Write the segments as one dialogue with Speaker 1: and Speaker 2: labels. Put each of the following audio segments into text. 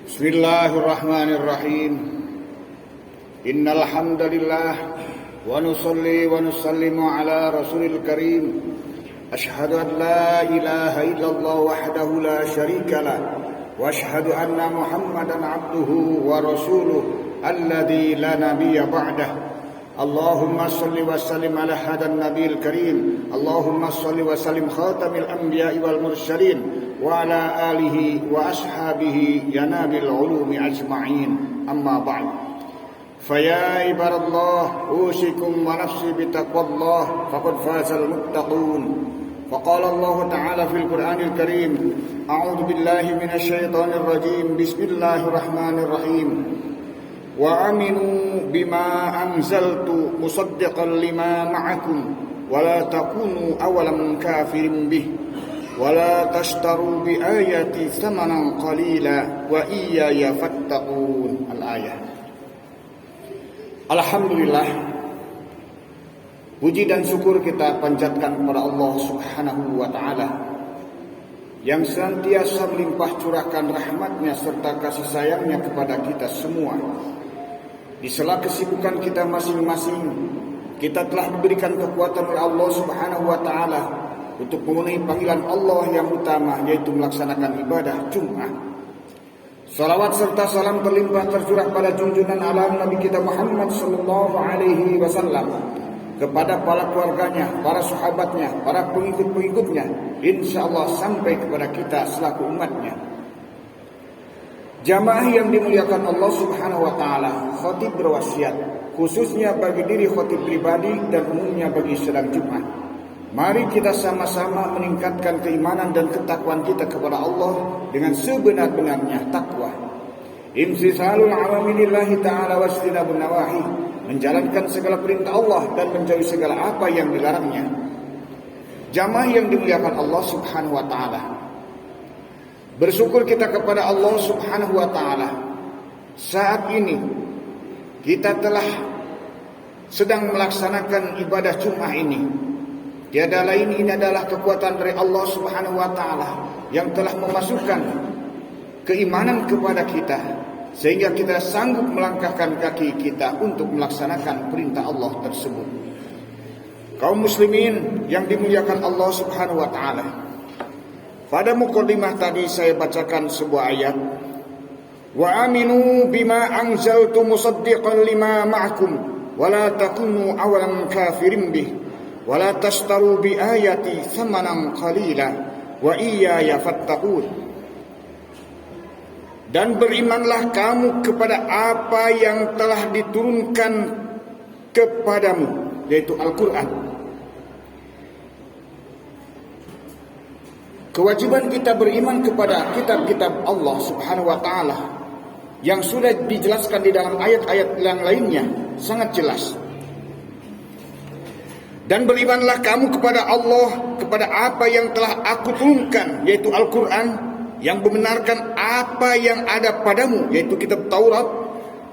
Speaker 1: Bismillahirrahmanirrahim. Innal hamdalillah wa nusalli wa nusallimu ala rasulil karim. Ashhadu an la ilaha illallah wahdahu la syarika lah wa ashhadu anna Muhammadan abduhu wa rasuluh alladzi la nabiyya ba'dah. Allahumma salli wa sallim ala hadan nabiyil karim. Allahumma salli wa sallim khatamil anbiya'i wal mursalin wa ala alihi wa ashabihi ya nabil ulumi ajma'in. Amma ba'd. Faya ibadallah usikum wa nafsi bitaqwallah faqad fazal muttaqun. Faqala Allah Ta'ala fil Qur'anil Karim, a'udzu billahi minasy syaithanir rajim. Bismillahirrahmanirrahim. Wa aminu bima anzaltu musaddiqan lima ma'akum wa la takunu awalan kafirin bih wa la tashtaru bi ayati thamanan qalila wa iyaya fattaqun. Al-ayah. Alhamdulillah, puji dan syukur kita panjatkan kepada Allah Subhanahu wa ta'ala yang senantiasa melimpah curahkan rahmatnya serta kasih sayangnya kepada kita semua. Di sela kesibukan kita masing-masing, kita telah diberikan kekuatan oleh Allah Subhanahu wa ta'ala untuk memenuhi panggilan Allah yang utama, yaitu melaksanakan ibadah Jumat. Salawat serta salam terlimpah tercurah pada junjungan alam Nabi kita Muhammad sallallahu alaihi wasallam, kepada para keluarganya, para sahabatnya, para pengikut-pengikutnya, insyaallah sampai kepada kita selaku umatnya. Jamaah yang dimuliakan Allah Subhanahu wa ta'ala, khatib berwasiat khususnya bagi diri khatib pribadi dan umumnya bagi sedang Jumat. Mari kita sama-sama meningkatkan keimanan dan ketakwaan kita kepada Allah dengan sebenar-benarnya takwa. Imtithalul awamirillahi ta'ala wastinabun nawahi, menjalankan segala perintah Allah dan menjauhi segala apa yang dilarangnya. Jamaah yang dimuliakan Allah Subhanahu wa ta'ala, bersyukur kita kepada Allah Subhanahu wa ta'ala. Saat ini kita telah sedang melaksanakan ibadah Jumat ini. Tiada lain, ini adalah kekuatan dari Allah Subhanahu wa ta'ala yang telah memasukkan keimanan kepada kita, sehingga kita sanggup melangkahkan kaki kita untuk melaksanakan perintah Allah tersebut. Kaum muslimin yang dimuliakan Allah Subhanahu wa ta'ala, pada mukadimah tadi saya bacakan sebuah ayat. Wa aminu bima anzaltu musaddiqan lima ma'akum wa la takunu awalan kafirin bih wa la tashtaru bi ayati thamanan qalila wa iyaya fattaqun. Dan berimanlah kamu kepada apa yang telah diturunkan kepadamu, yaitu Al-Quran. Kewajiban kita beriman kepada kitab-kitab Allah Subhanahu wa ta'ala yang sudah dijelaskan di dalam ayat-ayat yang lainnya sangat jelas. Dan berimanlah kamu kepada Allah, kepada apa yang telah aku turunkan, yaitu Al-Quran, yang membenarkan apa yang ada padamu, yaitu kitab Taurat.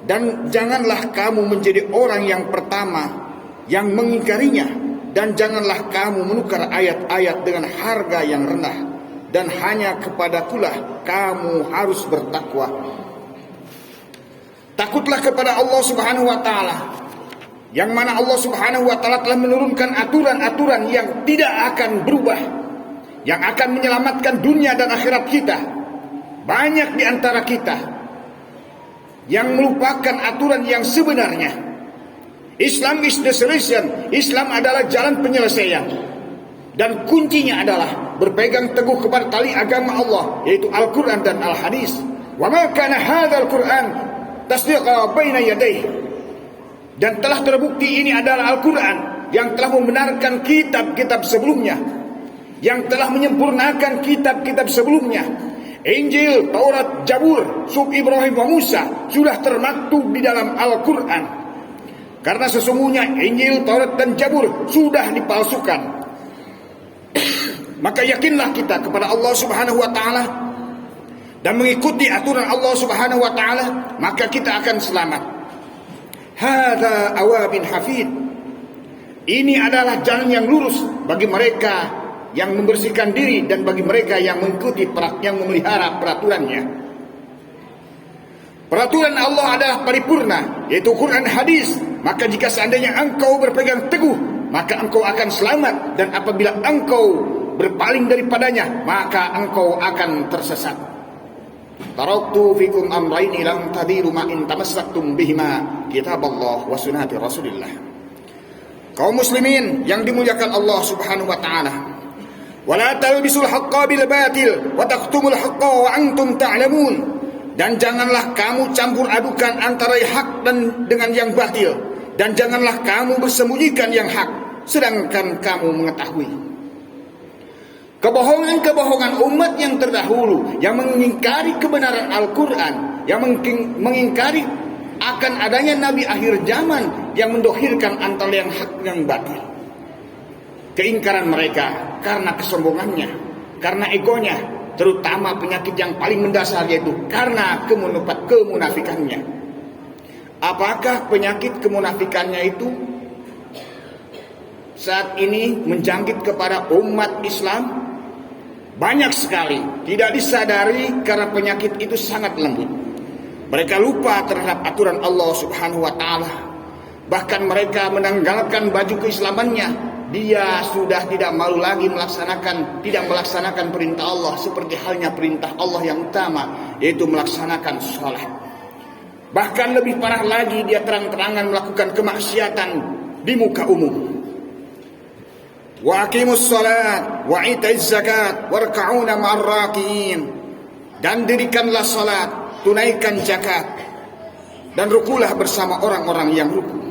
Speaker 1: Dan janganlah kamu menjadi orang yang pertama yang mengingkarinya, dan janganlah kamu menukar ayat-ayat dengan harga yang rendah. Dan hanya kepadakulah kamu harus bertakwa. Takutlah kepada Allah Subhanahu wa ta'ala, yang mana Allah Subhanahu wa ta'ala telah menurunkan aturan-aturan yang tidak akan berubah, yang akan menyelamatkan dunia dan akhirat kita. Banyak di antara kita yang melupakan aturan yang sebenarnya. Islam is the solution. Islam adalah jalan penyelesaian, dan kuncinya adalah berpegang teguh kepada tali agama Allah, yaitu Al-Quran dan Al-Hadis. Wa ma kana hadzal Quran tasdiqa baina yadayhi. Dan telah terbukti ini adalah Al-Quran yang telah membenarkan kitab-kitab sebelumnya, yang telah menyempurnakan kitab-kitab sebelumnya. Injil, Taurat, Zabur, Suhuf Ibrahim wa Musa sudah termaktub di dalam Al-Quran. Karena sesungguhnya Injil, Taurat dan Zabur sudah dipalsukan. Maka yakinlah kita kepada Allah Subhanahu wa ta'ala dan mengikuti aturan Allah Subhanahu wa ta'ala, maka kita akan selamat. Hadza awabin hafid. Ini adalah jalan yang lurus bagi mereka yang membersihkan diri dan bagi mereka yang mengikuti yang memelihara peraturannya. Peraturan Allah adalah paripurna, yaitu Quran hadis. Maka jika seandainya engkau berpegang teguh, maka engkau akan selamat. Dan apabila engkau berpaling daripadanya, maka engkau akan tersesat. Taraktu fikum amraini lam tadiru ma in tamassaktum bihima kitaballah wa sunnati Rasulillah. Kaum muslimin yang dimuliakan Allah Subhanahu wa taala, wala talbisul haqqa bil batil wa taqtumul haqqa wa antum ta'lamun. Dan janganlah kamu campur adukan antara hak dan dengan yang batil, dan janganlah kamu bersembunyikan yang hak sedangkan kamu mengetahui. Kebohongan-kebohongan umat yang terdahulu yang mengingkari kebenaran Al-Quran, yang mengingkari akan adanya Nabi akhir zaman yang mendohirkan antara yang hak dan batil. Keingkaran mereka karena kesombongannya, karena egonya, terutama penyakit yang paling mendasar, yaitu karena kemunafikannya. Apakah penyakit kemunafikannya itu saat ini menjangkit kepada umat Islam? Banyak sekali tidak disadari karena penyakit itu sangat lembut. Mereka lupa terhadap aturan Allah Subhanahu wa taala. Bahkan mereka menanggalkan baju keislamannya. Dia sudah tidak malu lagi tidak melaksanakan perintah Allah, seperti halnya perintah Allah yang utama, yaitu melaksanakan sholat. Bahkan lebih parah lagi, dia terang-terangan melakukan kemaksiatan di muka umum. Wa aqimus sholat wa itaiz zakat warka'una ma'ar raki'in. Dan dirikanlah salat, tunaikan zakat, dan rukulah bersama orang-orang yang ruku.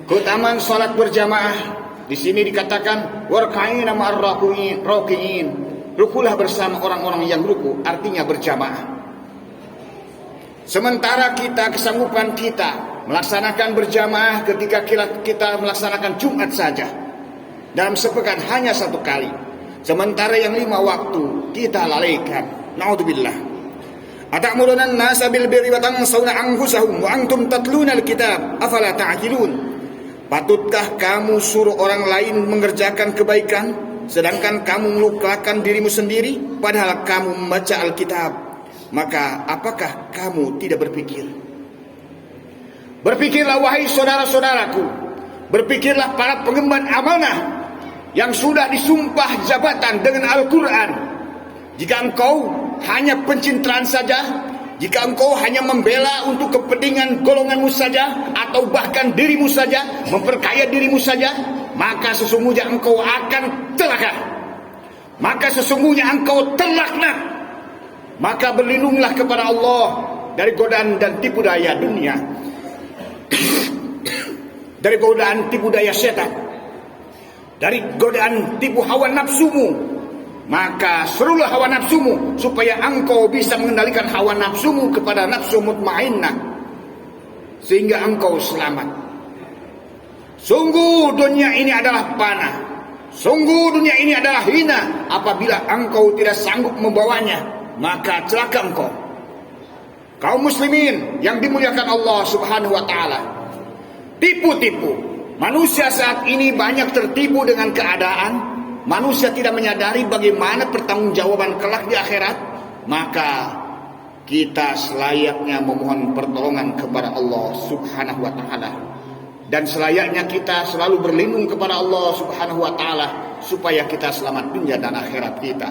Speaker 1: Keutamaan salat berjamaah di sini dikatakan warka'ina ma'ar raki'in. Rukulah bersama orang-orang yang ruku, artinya berjamaah. Sementara kesanggupan kita melaksanakan berjamaah ketika kita melaksanakan Jumat saja, dalam sepekan hanya 1 kali. Sementara yang 5 waktu kita lalaikan. Na'udzubillah. Atamuruna an-nasa bil birri wa tansawna anfusahum wa antum tatluna al-kitab afala ta'qilun. Patutkah kamu suruh orang lain mengerjakan kebaikan, sedangkan kamu melupakan dirimu sendiri, padahal kamu membaca Alkitab? Maka apakah kamu tidak berpikir? Berpikirlah wahai saudara-saudaraku. Berpikirlah para pengemban amanah yang sudah disumpah jabatan dengan Al-Quran. Jika engkau hanya pencitraan saja, jika engkau hanya membela untuk kepentingan golonganmu saja, atau bahkan dirimu saja, memperkaya dirimu saja, maka sesungguhnya engkau akan celaka. Maka sesungguhnya engkau terlaknat. Maka berlindunglah kepada Allah dari godaan dan tipu daya dunia, dari godaan tipu daya setan, dari godaan tipu hawa nafsumu. Maka serulah hawa nafsumu supaya engkau bisa mengendalikan hawa nafsumu kepada nafsu mutmainnah, sehingga engkau selamat. Sungguh dunia ini adalah panah, sungguh dunia ini adalah hina. Apabila engkau tidak sanggup membawanya, maka celaka engkau. Kaum muslimin yang dimuliakan Allah Subhanahu wa taala, tipu-tipu. Manusia saat ini banyak tertipu dengan keadaan. Manusia tidak menyadari bagaimana pertanggungjawaban kelak di akhirat. Maka kita selayaknya memohon pertolongan kepada Allah Subhanahu wa taala, dan selayaknya kita selalu berlindung kepada Allah Subhanahu wa taala supaya kita selamat dunia dan akhirat kita.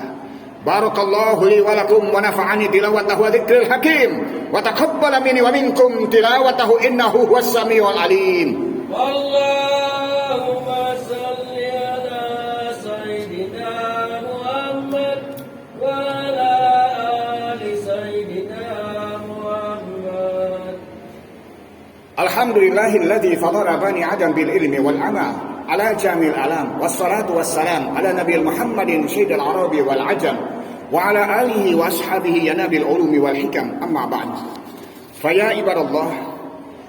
Speaker 1: Barakallahu li wa lakum wa nafa'ani tilawatahu wa dzikril hakim wa taqabbala minni wa minkum tilawatahu innahu huwas samiul alim.
Speaker 2: Allahumma salli ala sayyidina Muhammad wa ala ali sayyidina Muhammad.
Speaker 1: Alhamdulillahilladzi fadara bani Adam bil ilmi wal amal ala jamil alam, wassalatu wassalam ala nabiyil Muhammadin sayyidil arabi wal ajam wa ala alihi wa ashabihi ya nabil ulumi wal hikam, amma ba'd. Faya ibadallah,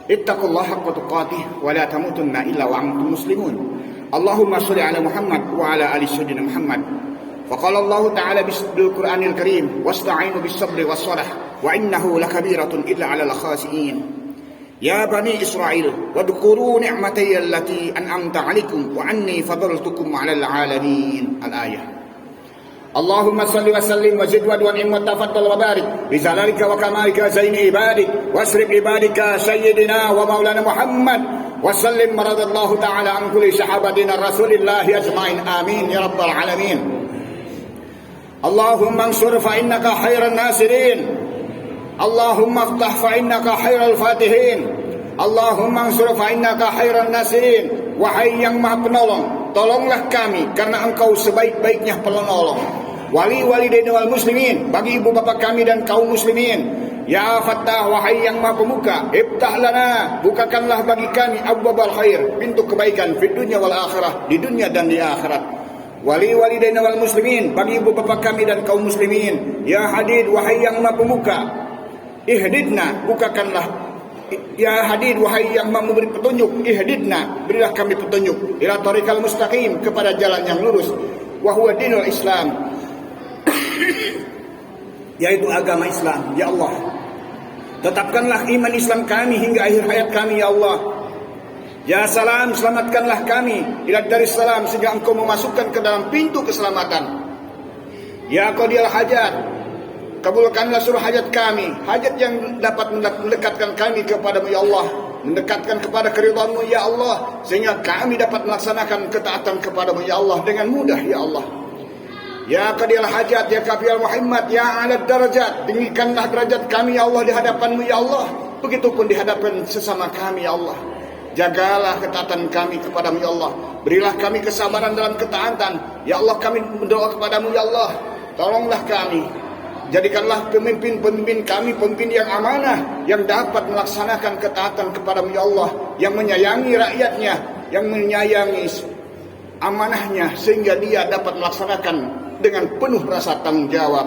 Speaker 1: ittaqullaha haqqa tuqatih wa la tamutunna illa wa antum muslimun. Allahumma shalli ala Muhammad wa ala ali sayyidina Muhammad. Faqala Allah ta'ala bil Qur'anil Karim, wasta'inu bis sabri was salah wa innahu lakabiratun illa 'alal khashi'in. Ya Bani Israel, wadhkuru ni'mati allati an'amta 'alaikum wa anni fadaltukum 'alal 'alamin. Al-ayah. اللهم صل وسلم وزد وانعم وتفضل وبارك بجلالك وكمالك زين عبادك واسرب عبادك سيدنا ومولانا محمد وسلم رضي الله تعالى عن كل صحابتنا رسول الله اجمعين امين يا رب العالمين. اللهم انصر فانك خير الناصرين. اللهم افتح فانك خير الفاتحين. Allahumma ansur fa innaka khairan nasirin. Wahai yang maha penolong, tolonglah kami karena engkau sebaik-baiknya penolong. Wali-wali wal muslimin, bagi ibu bapak kami dan kaum muslimin. Ya Fattah, wahai yang maha pemuka, iftah lana, bukakanlah bagi kami abwabal khair, pintu kebaikan di dunia wal akhirah, di dunia dan di akhirat. Wali-wali wal muslimin, bagi ibu bapak kami dan kaum muslimin. Ya Hadid, wahai yang maha pemuka, ihdidna, bukakanlah. Ya Hadid, wahai yang memberi petunjuk, ihdidna, berilah kami petunjuk ila tariqal mustaqim, kepada jalan yang lurus, wa huwa dinul Islam, yaitu agama Islam. Ya Allah, tetapkanlah iman Islam kami hingga akhir hayat kami. Ya Allah, ya Salam, selamatkanlah kami ila daris salam, sehingga engkau memasukkan ke dalam pintu keselamatan. Ya Qadiyal Hajat, kabulkanlah seluruh hajat kami, hajat yang dapat mendekatkan kami kepadamu ya Allah, mendekatkan kepada keridhaan-Mu ya Allah, sehingga kami dapat melaksanakan ketaatan kepadamu ya Allah dengan mudah ya Allah. Ya Qadiyal Hajat, ya Kafiyal Muhammad, ya Alad Darajat, tinggikanlah derajat kami ya Allah di hadapan-Mu ya Allah, begitupun di hadapan sesama kami ya Allah. Jagalah ketaatan kami kepadamu ya Allah, berilah kami kesabaran dalam ketaatan ya Allah. Kami berdoa kepadamu ya Allah, tolonglah kami, jadikanlah pemimpin-pemimpin kami pemimpin yang amanah, yang dapat melaksanakan ketaatan kepadamu ya Allah, yang menyayangi rakyatnya, yang menyayangi amanahnya, sehingga dia dapat melaksanakan dengan penuh rasa tanggung jawab.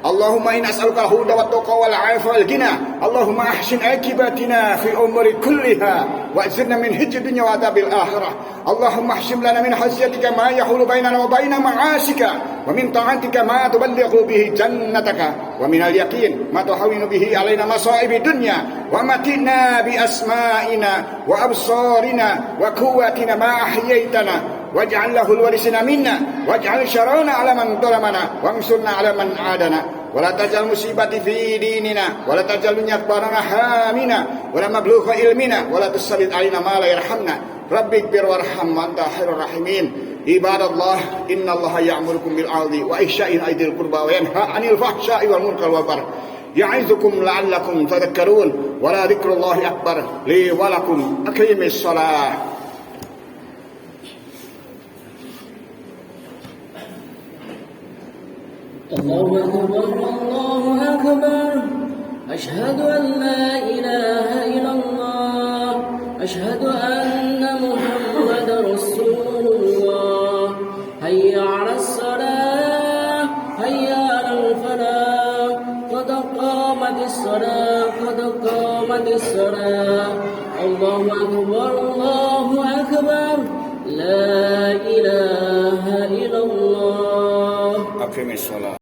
Speaker 1: Allahumma inna as'aluka al-huda wa taqwa wal 'afa wal ghina. Allahumma ahsin aqibatina fi umuri kulliha wa ajirna min hijri dunya wa adzabil akhirah. Allahumma ahsim lana min hasyatika ma yahulu bainana wa baina ma'asika, wa min ta'atika ma tuballighu bihi jannataka, wa min al-yaqin ma tuhawwinu bihi alaina masa'ib dunya, wa matina bi asma'ina wa absarina wa quwwatina ma ahyaitana waj'al lahu al-warisina minna waj'al syarana 'ala man dhalamana wansurna 'ala man 'adana wa la taj'al musibati fi dinina wa la taj'al nyakbarana hamina wa la mablugha ilmina wa la tusallit 'alaina ma la yarhamna rabbighfir warham anta khairur rahimin. Ibadallah, innallaha ya'murukum bil 'adli wa ihsya'i aidil qurba wa yanha 'anil fahsya'i wal munkar wal baghi ya'izukum la'allakum tadhakkarun wa la dzikrullahi akbar li wa lakum aqimis shalah.
Speaker 2: الله أكبر الله أكبر أشهد أن لا إله إلا الله أشهد أن محمد رسول الله حي على الصلاة حي على الفلاح قد قامت الصلاة قد قامت الصلاة الله أكبر الله أكبر لا إله إلا الله.
Speaker 1: Aqimis shalah.